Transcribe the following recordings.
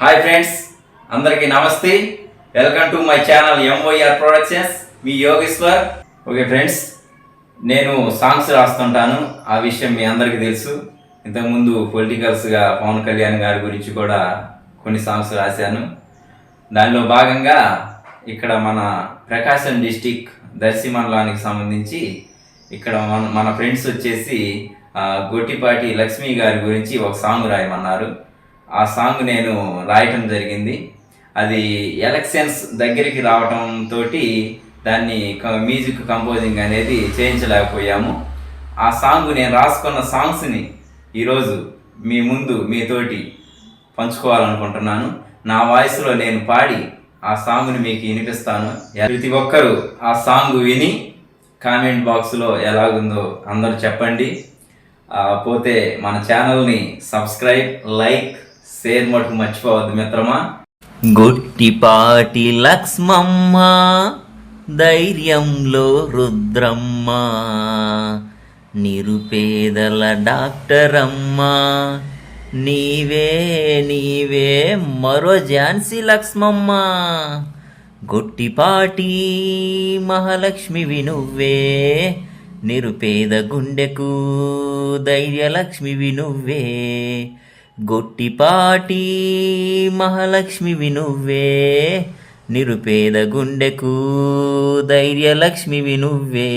Hi friends, అందరికీ నమస్తే. Welcome to my channel MOR productions. Me Yogeshwar. Okay friends, నేను songs రాస్తుంటాను. ఆ విషయం మీ అందరికీ తెలుసు. ఇంతకుముందు పొలిటికల్స్గా పవన్ కళ్యాణ్ గారి గురించి కూడా కొన్ని సాంగ్స్ రాశాను. దానిలో భాగంగా ఇక్కడ మన ప్రకాశం డిస్టిక్ దర్శి మండలానికి సంబంధించి ఇక్కడ మన ఫ్రెండ్స్ వచ్చేసి గొట్టిపాటి లక్ష్మి గారి గురించి ఒక సాంగ్ రాయమన్నారు. ఆ సాంగ్ నేను రాయటం జరిగింది. అది ఎలక్షన్స్ దగ్గరికి రావటంతో దాన్ని మ్యూజిక్ కంపోజింగ్ అనేది చేయించలేకపోయాము. ఆ సాంగ్ నేను రాసుకున్న సాంగ్స్ని ఈరోజు మీ ముందు మీతోటి పంచుకోవాలనుకుంటున్నాను. నా వాయిస్లో నేను పాడి ఆ సాంగ్ని మీకు వినిపిస్తాను. ప్రతి ఒక్కరూ ఆ సాంగ్ విని కామెంట్ బాక్స్లో ఎలాగుందో అందరూ చెప్పండి. పోతే మన ఛానల్ని సబ్స్క్రైబ్, లైక్, షేర్ మటుకు మర్చిపోవద్దు మిత్రమా. గొట్టిపాటి లక్ష్మమ్మ, ధైర్యంలో రుద్రమ్మ, నిరుపేదల డాక్టరమ్మ, నీవే నీవే మరో ఝాన్సీ లక్ష్మమ్మ. గొట్టిపాటి మహాలక్ష్మివి నువ్వే, నిరుపేద గుండెకు ధైర్యలక్ష్మివి నువ్వే. గొట్టిపాటి మహాలక్ష్మివి నువ్వే, నిరుపేద గుండెకు ధైర్యలక్ష్మివి నువ్వే.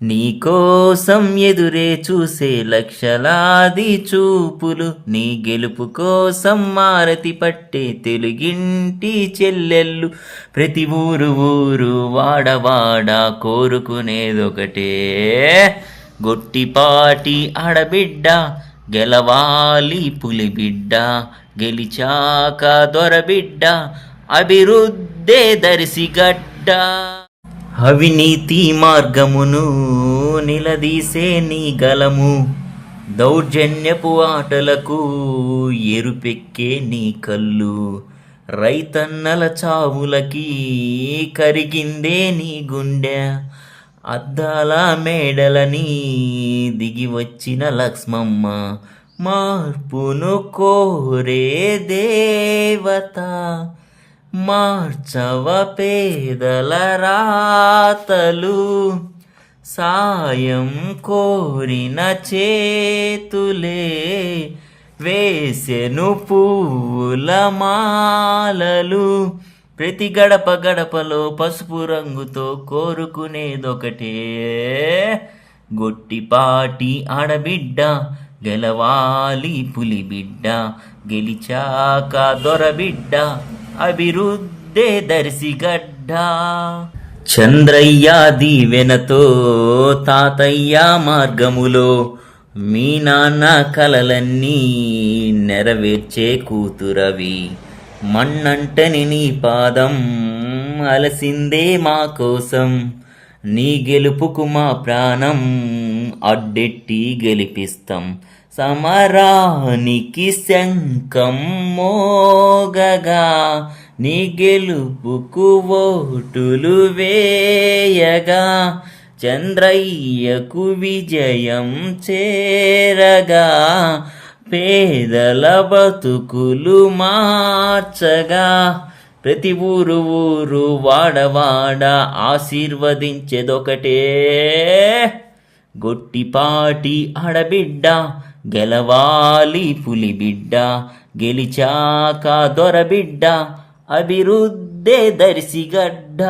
నీకోసం ఎదురే చూసే లక్షలాది చూపులు, నీ గెలుపు కోసం మారతి పట్టే తెలుగింటి చెల్లెళ్ళు. ప్రతి ఊరు ఊరు వాడవాడ కోరుకునేదొకటే, గొట్టిపాటి ఆడబిడ్డ గెలవాలి పులిబిడ్డ, గెలిచాక దొరబిడ్డ అభివృద్ధే దర్శిగడ్డ. అవినీతి మార్గమును నిలదీసే నీ గలము, దౌర్జన్యపు ఆటలకు ఎరుపెక్కే నీ కళ్ళు. రైతన్నల చావులకి కరిగిందే నీ గుండె, అద్దాల మేడలని దిగి వచ్చిన లక్ష్మమ్మ. మార్పును కోరే దేవత, మార్చవ పేదల రాతలు, సాయం కోరిన చేతులే వేసెను పువ్వుల మాలలు. ప్రతి గడప గడపలో పసుపు రంగుతో కోరుకునేదొకటే, గొట్టిపాటి ఆడబిడ్డ గెలవాలి పులిబిడ్డ, గెలిచాక దొరబిడ్డ అభివృద్ధే దర్శిగడ్డ. చంద్రయ్య దీవెనతో తాతయ్య మార్గములో మీ నాన్న కలలన్నీ నెరవేర్చే కూతురవి. మన్నంటని నీ పాదం అలసిందే మా కోసం, నీ గెలుపుకు మా ప్రాణం అడ్డెట్టి గెలిపిస్తాం. సమరానికి శంఖం మోగగా, నీ గెలుపుకు ఓటులు వేయగా, చంద్రయ్యకు విజయం చేరగా, పేదల బతుకులు మార్చగా, ప్రతి ఊరు ఊరు వాడవాడ ఆశీర్వదించేదొకటే, గొట్టిపాటి ఆడబిడ్డ గెలవాలి పులిబిడ్డ, గెలిచాక దొరబిడ్డ అభివృద్ధే దర్శిగడ్డ.